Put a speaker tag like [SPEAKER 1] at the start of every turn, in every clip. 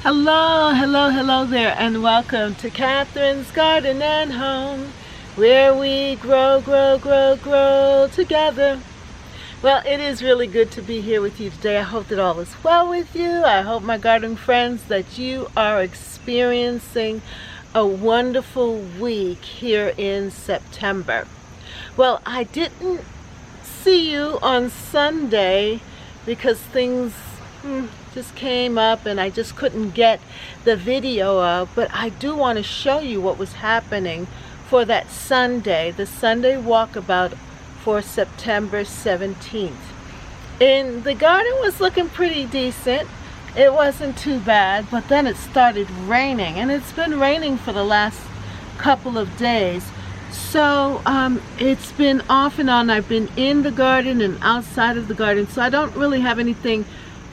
[SPEAKER 1] Hello, hello, hello there, and welcome to Catherine's Garden and Home, where we grow, grow, grow, grow together. Well, it is really good to be here with you today. I hope that all is well with you. I hope, my garden friends, that you are experiencing a wonderful week here in September. Well, I didn't see you on Sunday because things just came up and I just couldn't get the video up, but I do want to show you what was happening for that Sunday, the Sunday walkabout for September 17th. And the garden was looking pretty decent. It wasn't too bad, but then it started raining, and it's been raining for the last couple of days. So it's been off and on. I've been in the garden and outside of the garden, so I don't really have anything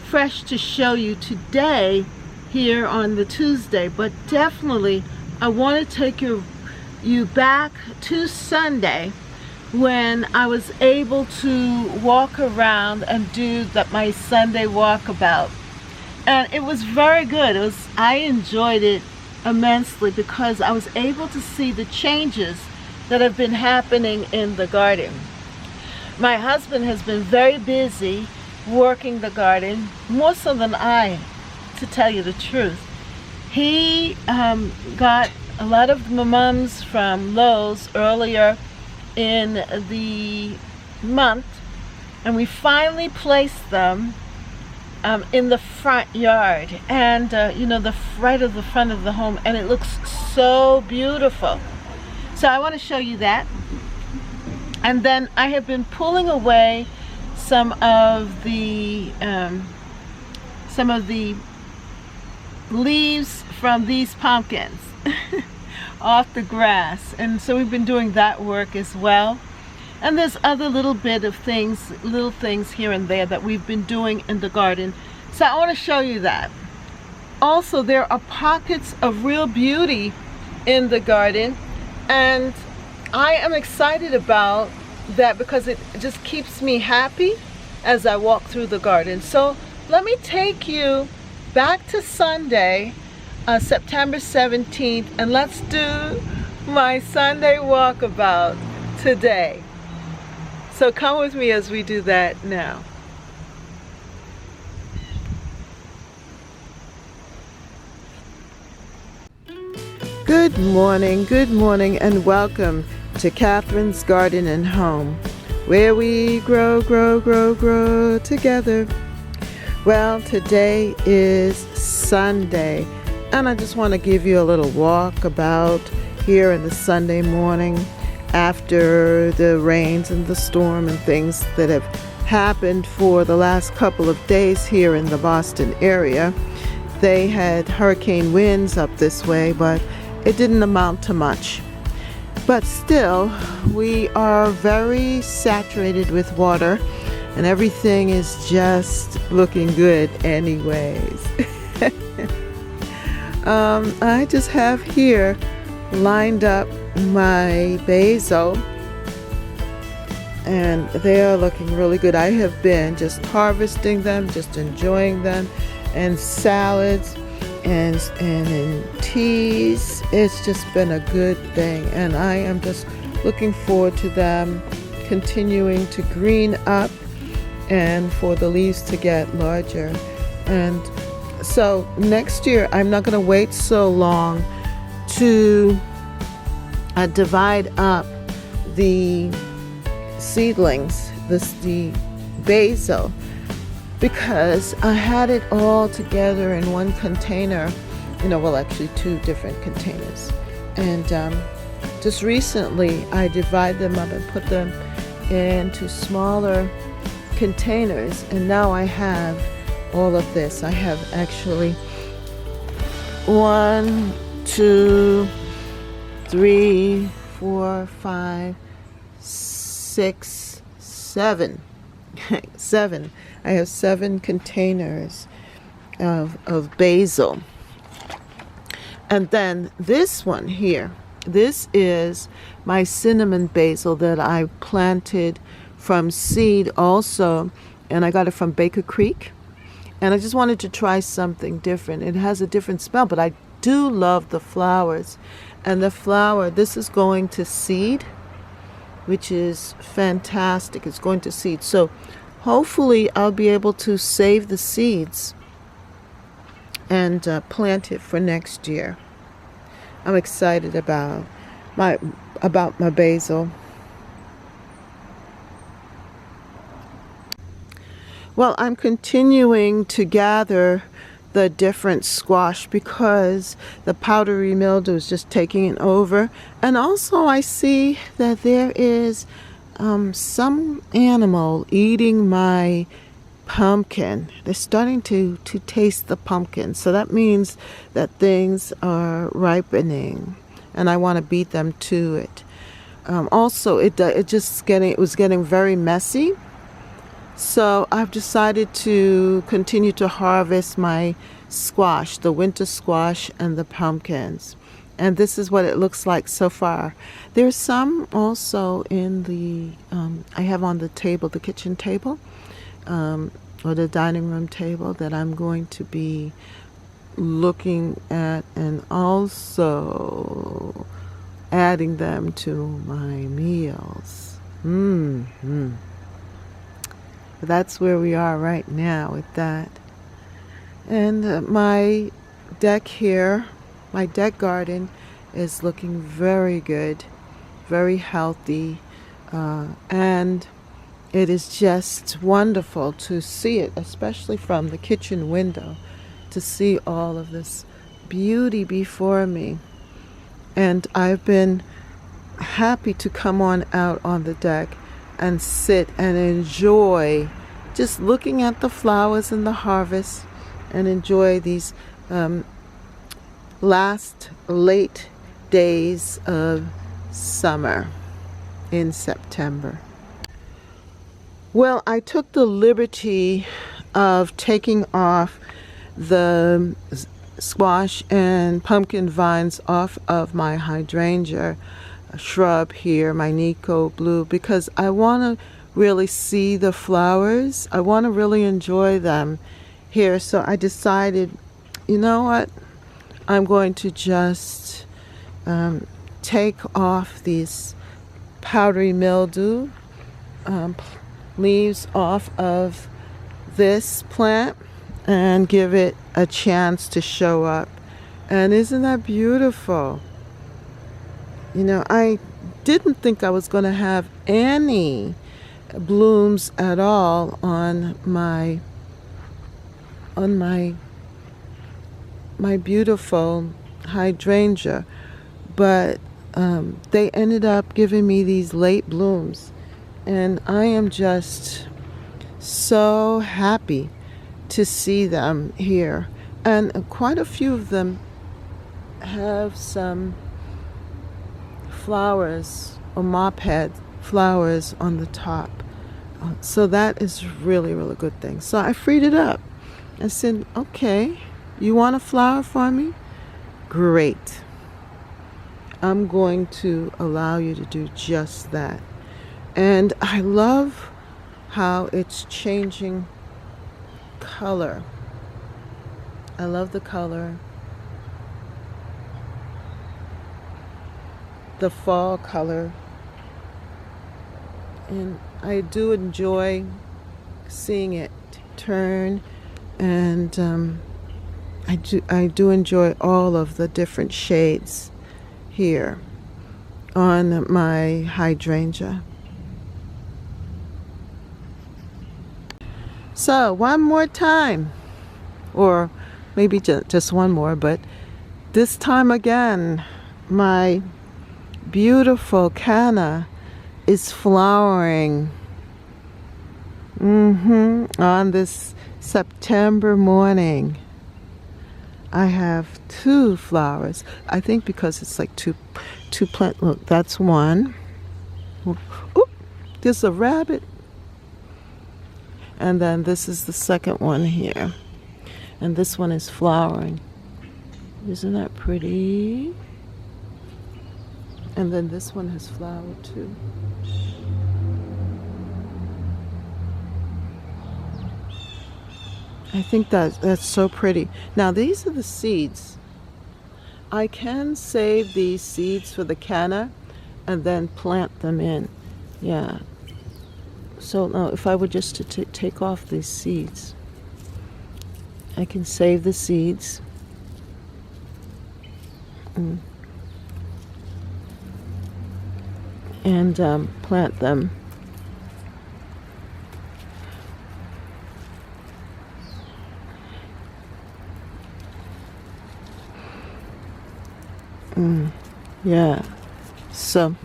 [SPEAKER 1] fresh to show you today here on the Tuesday, but definitely I want to take you back to Sunday when I was able to walk around and do my Sunday walkabout, and it was very good. I enjoyed it immensely because I was able to see the changes that have been happening in the garden. My husband has been very busy working the garden, more so than I, to tell you the truth. He got a lot of the mums from Lowe's earlier in the month, and we finally placed them in the front yard, and right at the front of the home, and it looks so beautiful. So I want to show you that. And then I have been pulling away some of the leaves from these pumpkins off the grass, and so we've been doing that work as well. And there's other little things here and there that we've been doing in the garden, so I want to show you that. Also, there are pockets of real beauty in the garden, and I am excited about that because it just keeps me happy as I walk through the garden. So let me take you back to Sunday, September 17th, and let's do my Sunday walkabout today. So come with me as we do that now. Good morning, and welcome to Catherine's Garden and Home, where we grow, grow, grow, grow together. Well, today is Sunday, and I just want to give you a little walkabout here in the Sunday morning after the rains and the storm and things that have happened for the last couple of days here in the Boston area. They had hurricane winds up this way, but it didn't amount to much. But still, we are very saturated with water, and everything is just looking good anyways. I just have here lined up my basil, and they are looking really good. I have been just harvesting them, just enjoying them, and salads and in teas. It's just been a good thing, and I am just looking forward to them continuing to green up and for the leaves to get larger. And so next year I'm not going to wait so long to divide up the seedlings, the basil, because I had it all together in one container, well, actually two different containers. And just recently I divide them up and put them into smaller containers, and now I have all of this. I have actually 1, 2, 3, 4, 5, 6, 7. 7. I have 7 containers of basil. And then this one here, this is my cinnamon basil that I planted from seed also, and I got it from Baker Creek. And I just wanted to try something different. It has a different smell, but I do love the flowers. And the flower, this is going to seed, which is fantastic. It's going to seed. So hopefully I'll be able to save the seeds and plant it for next year. I'm excited about my basil. Well, I'm continuing to gather the different squash because the powdery mildew is just taking it over. And also I see that there is some animal eating my pumpkin. They're starting to taste the pumpkin. So that means that things are ripening and I want to beat them to it. Also, it was getting very messy. So I've decided to continue to harvest my squash, the winter squash and the pumpkins. And this is what it looks like so far. There's some also in the, I have on the table, the kitchen table, or the dining room table that I'm going to be looking at and also adding them to my meals. That's where we are right now with that. And my deck here, my deck garden is looking very good, very healthy, and it is just wonderful to see it, especially from the kitchen window, to see all of this beauty before me. And I've been happy to come on out on the deck and sit and enjoy just looking at the flowers and the harvest and enjoy these late days of summer in September. Well, I took the liberty of taking off the squash and pumpkin vines off of my hydrangea shrub here, my Nico Blue, because I want to really see the flowers. I want to really enjoy them here. So I decided, you know what? I'm going to just take off these powdery mildew leaves off of this plant and give it a chance to show up. And isn't that beautiful? You know, I didn't think I was going to have any blooms at all on my beautiful hydrangea, but they ended up giving me these late blooms, and I am just so happy to see them here. And quite a few of them have some flowers or mop head flowers on the top. So that is really, really good thing. So I freed it up. I said, okay, you want a flower for me? Great. I'm going to allow you to do just that. And I love how it's changing color. I love the color. The fall color. And I do enjoy seeing it turn, and I do enjoy all of the different shades here on my hydrangea. So one more time, or maybe just one more, but this time again, my beautiful canna is flowering on this September morning. I have 2 flowers. I think because it's like two plant. Look, that's one. Oop, there's a rabbit. And then this is the second one here. And this one is flowering. Isn't that pretty? And then this one has flowered too. I think that's so pretty. Now these are the seeds. I can save these seeds for the canna and then plant them in. Yeah. So now if I were just to take off these seeds, I can save the seeds. And plant them. Yeah. So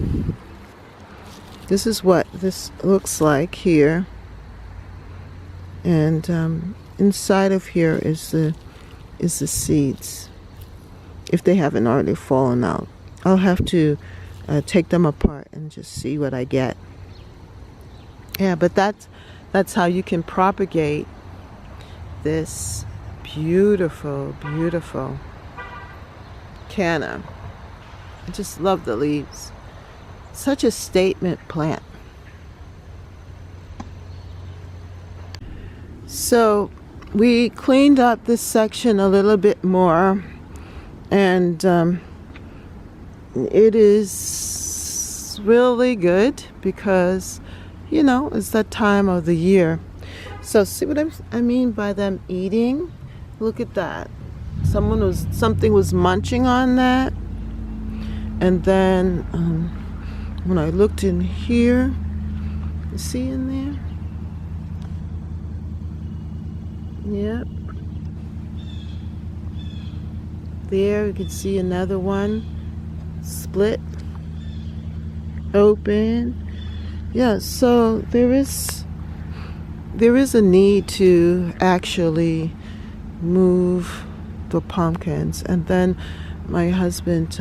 [SPEAKER 1] this is what this looks like here, and inside of here is the seeds. If they haven't already fallen out, I'll have to take them apart and just see what I get. Yeah, but that's how you can propagate this beautiful, beautiful canna. I just love the leaves. Such a statement plant. So we cleaned up this section a little bit more, and it is really good because, you know, it's that time of the year. So see what I mean by them eating? Look at that. Something was munching on that. And then when I looked in here, you see in there? Yep. There you can see another one split open. Yeah, so there is a need to actually move the pumpkins. And then my husband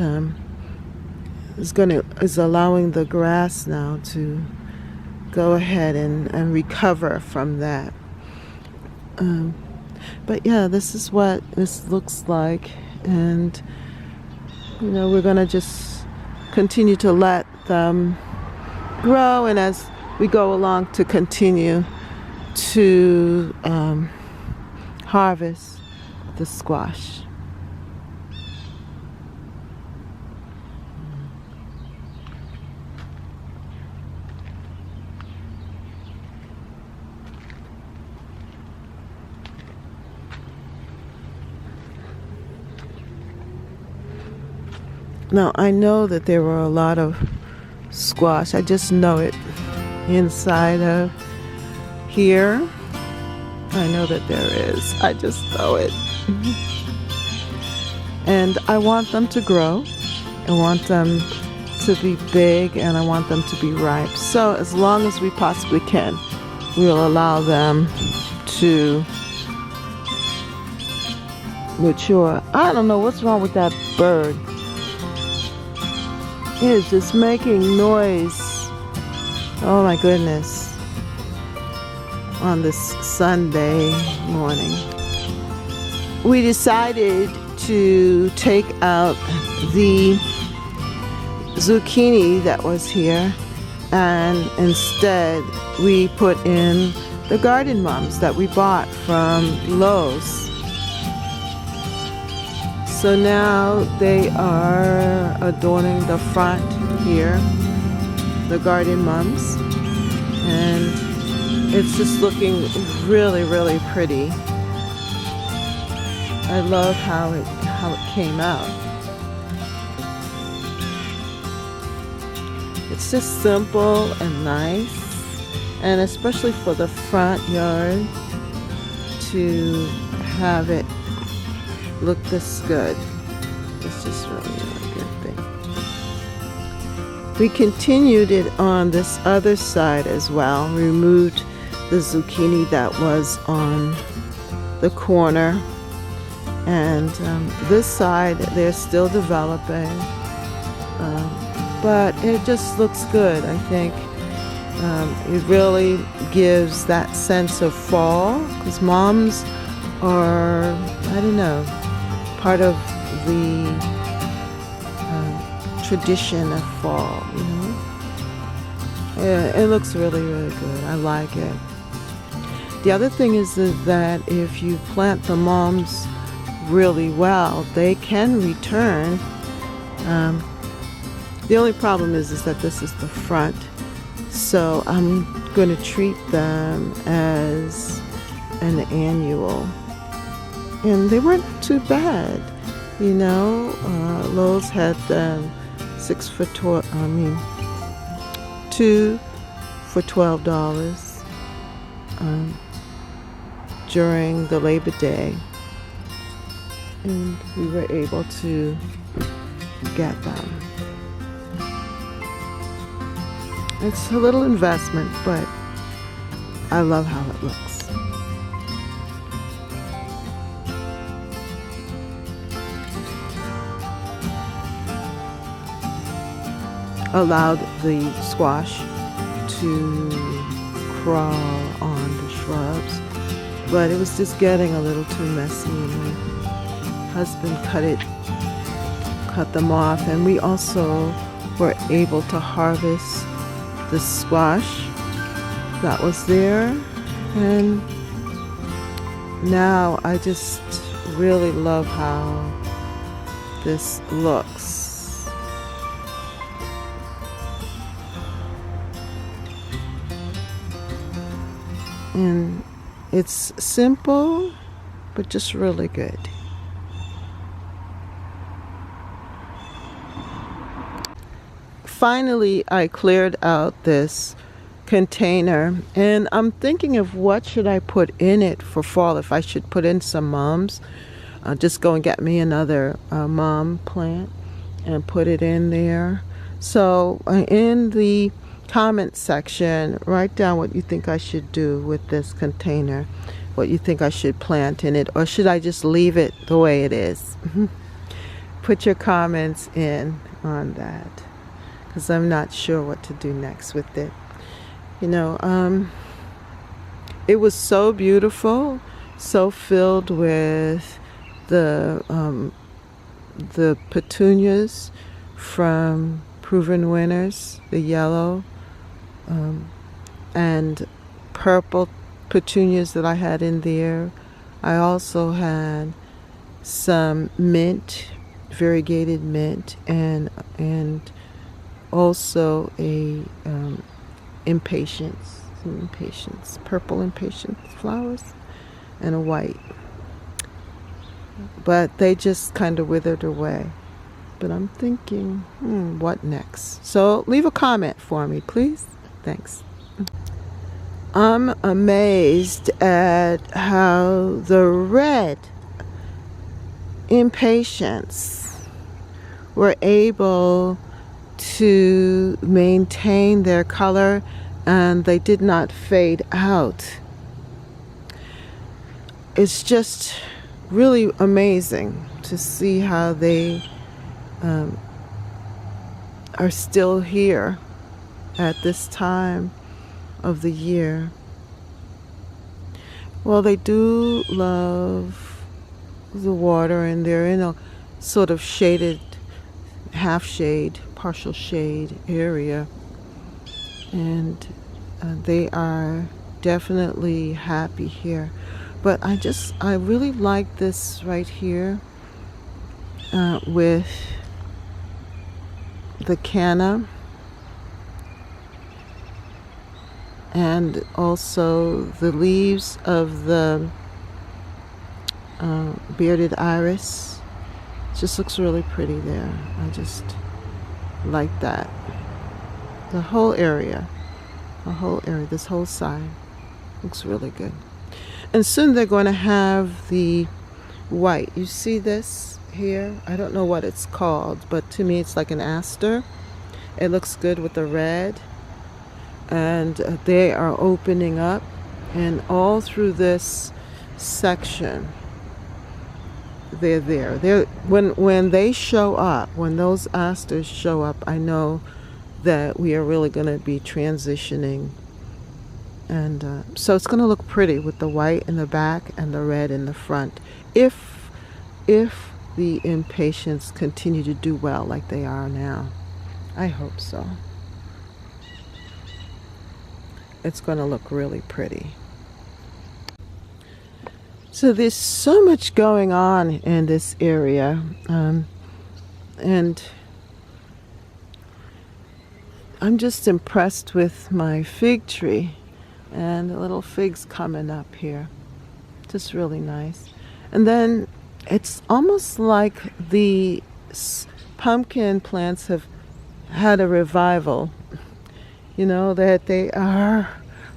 [SPEAKER 1] is allowing the grass now to go ahead and recover from that. But yeah, this is what this looks like, and you know, we're gonna just continue to let them grow, and as we go along, to continue to harvest the squash. Now, I know that there were a lot of squash. I just know it inside of here. I know that there is. I just know it. And I want them to grow. I want them to be big, and I want them to be ripe. So as long as we possibly can, we'll allow them to mature. I don't know what's wrong with that bird. It is just making noise. Oh my goodness. On this Sunday morning. We decided to take out the zucchini that was here, and instead we put in the garden mums that we bought from Lowe's. So now they are adorning the front here, the garden mums, and it's just looking really, really pretty. I love how it came out. It's just simple and nice, and especially for the front yard to have it look this good. It's just really a good thing. We continued it on this other side as well. Removed the zucchini that was on the corner, and this side they're still developing, but it just looks good. I think it really gives that sense of fall, because mums are, I don't know, part of the tradition of fall, you know. Yeah, it looks really, really good. I like it. The other thing is that if you plant the mums really well, they can return. The only problem is that this is the front, so I'm going to treat them as an annual, and they weren't too bad, you know. Lowe's had 2 for $12 during the Labor Day, and we were able to get them. It's a little investment, but I love how it looks. Allowed the squash to crawl on the shrubs, but it was just getting a little too messy, and my husband cut them off, and we also were able to harvest the squash that was there. And now I just really love how this looks. And it's simple, but just really good. Finally, I cleared out this container, and I'm thinking of what should I put in it for fall. If I should put in some mums, just go and get me another mum plant and put it in there. So in the comment section, write down what you think I should do with this container, what you think I should plant in it, or should I just leave it the way it is? Put your comments in on that, because I'm not sure what to do next with it. You know, it was so beautiful, so filled with the petunias from Proven Winners, the yellow and purple petunias that I had in there. I also had some mint, variegated mint, and also a purple impatience flowers, and a white. But they just kind of withered away. But I'm thinking, what next? So leave a comment for me, please. Thanks. I'm amazed at how the red impatiens were able to maintain their color, and they did not fade out. It's just really amazing to see how they are still here at this time of the year. Well, they do love the water, and they're in a sort of shaded, half shade, partial shade area, and they are definitely happy here. But I really like this right here with the canna, and also the leaves of the bearded iris. It just looks really pretty there. I just like that. The whole area, this whole side looks really good. And soon they're going to have the white. You see this here? I don't know what it's called, but to me it's like an aster. It looks good with the red. And they are opening up, and all through this section they're there. When they show up, when those asters show up, I know that we are really going to be transitioning. And so it's going to look pretty with the white in the back and the red in the front, if the impatiens continue to do well like they are now. I hope so. It's going to look really pretty. So there's so much going on in this area, and I'm just impressed with my fig tree and the little figs coming up here. Just really nice. And then it's almost like the pumpkin plants have had a revival, you know, that they are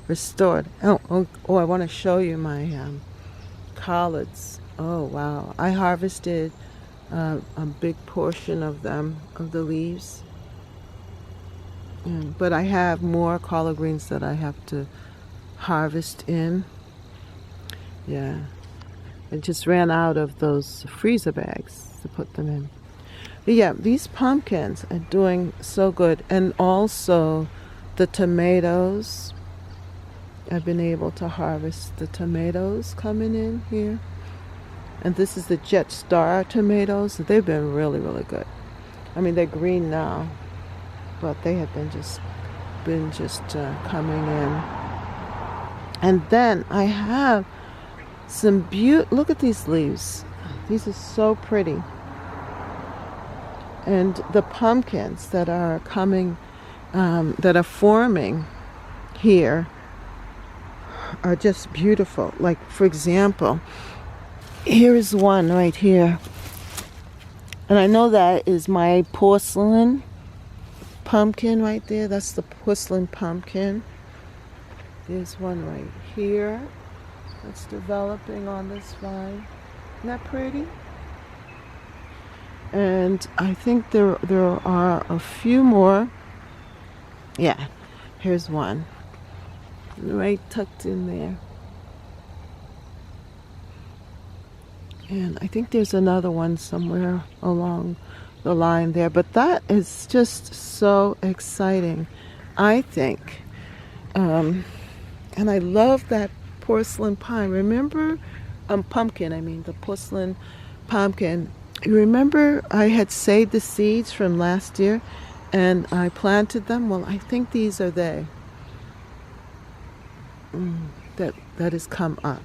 [SPEAKER 1] restored. Oh, I want to show you my collards. Oh wow, I harvested a big portion of them, of the leaves, but I have more collard greens that I have to harvest in. Yeah, I just ran out of those freezer bags to put them in. But yeah, these pumpkins are doing so good. And also the tomatoes. I've been able to harvest the tomatoes coming in here. And this is the Jet Star tomatoes. They've been really, really good. I mean, they're green now, but they have been just coming in. And then I have some look at these leaves. These are so pretty. And the pumpkins that are coming, that are forming here are just beautiful. Like, for example, here is one right here. And I know that is my porcelain pumpkin right there. That's the porcelain pumpkin. There's one right here that's developing on this vine. Isn't that pretty? And I think there are a few more. Yeah, here's one. Right tucked in there. And I think there's another one somewhere along the line there. But that is just so exciting, I think. And I love that porcelain pine. Remember, pumpkin, I mean, the porcelain pumpkin. You remember I had saved the seeds from last year and I planted them? Well, I think these are they. That has come up.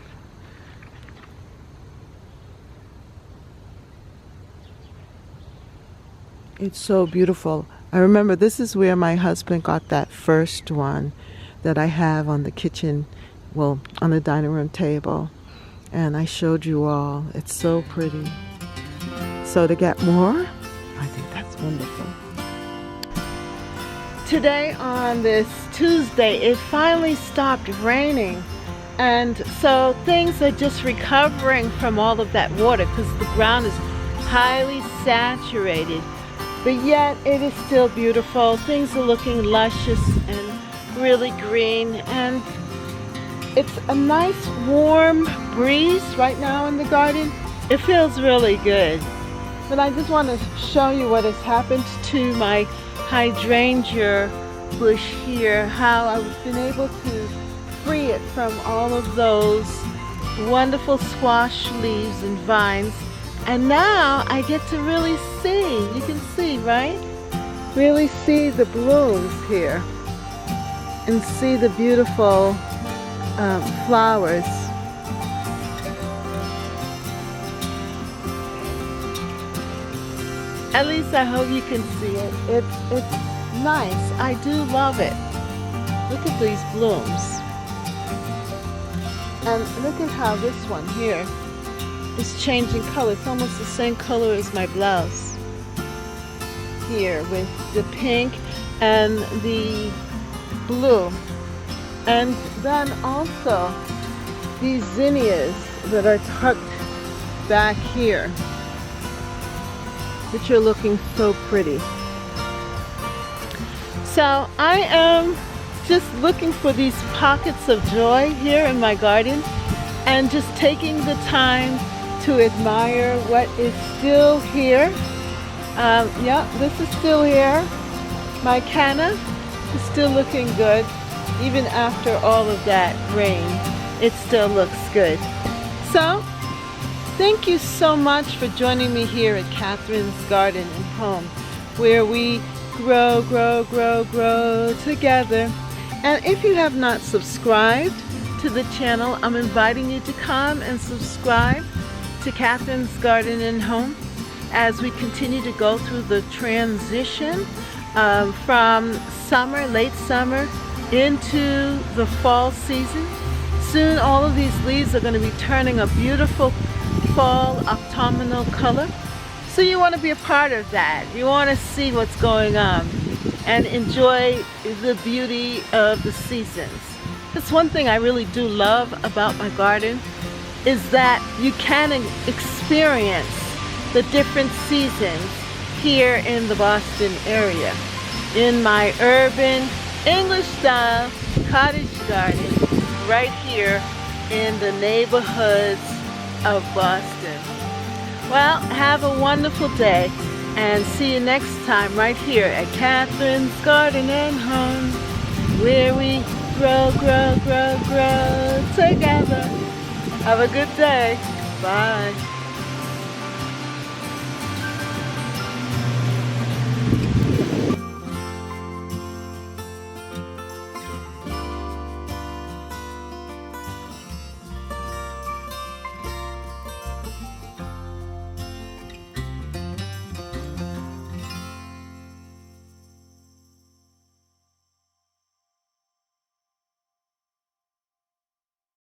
[SPEAKER 1] It's so beautiful. I remember this is where my husband got that first one that I have on the kitchen, well, on the dining room table. And I showed you all. It's so pretty. So to get more, I think that's wonderful. Today on this Tuesday, it finally stopped raining. And so things are just recovering from all of that water because the ground is highly saturated. But yet it is still beautiful. Things are looking luscious and really green. And it's a nice warm breeze right now in the garden. It feels really good. But I just want to show you what has happened to my hydrangea bush here, how I've been able to free it from all of those wonderful squash leaves and vines. And now I get to really see, you can see, right? Really see the blooms here and see the beautiful flowers. At least I hope you can see it. It's nice. I do love it. Look at these blooms. And look at how this one here is changing color. It's almost the same color as my blouse. Here with the pink and the blue. And then also these zinnias that are tucked back here, which are looking so pretty. So I am just looking for these pockets of joy here in my garden and just taking the time to admire what is still here. Yeah, this is still here. My canna is still looking good. Even after all of that rain, it still looks good. So, thank you so much for joining me here at Catherine's Garden and Home, where we grow together. And if you have not subscribed to the channel, I'm inviting you to come and subscribe to Catherine's Garden and Home as we continue to go through the transition from summer, late summer, into the fall season. Soon all of these leaves are going to be turning a beautiful fall autumnal color. So you want to be a part of that. You want to see what's going on and enjoy the beauty of the seasons. That's one thing I really do love about my garden, is that you can experience the different seasons here in the Boston area in my urban English style cottage garden right here in the neighborhoods of Boston. Well, have a wonderful day and see you next time right here at Catherine's Garden and Home, where we grow, grow, grow, grow together. Have a good day. Bye.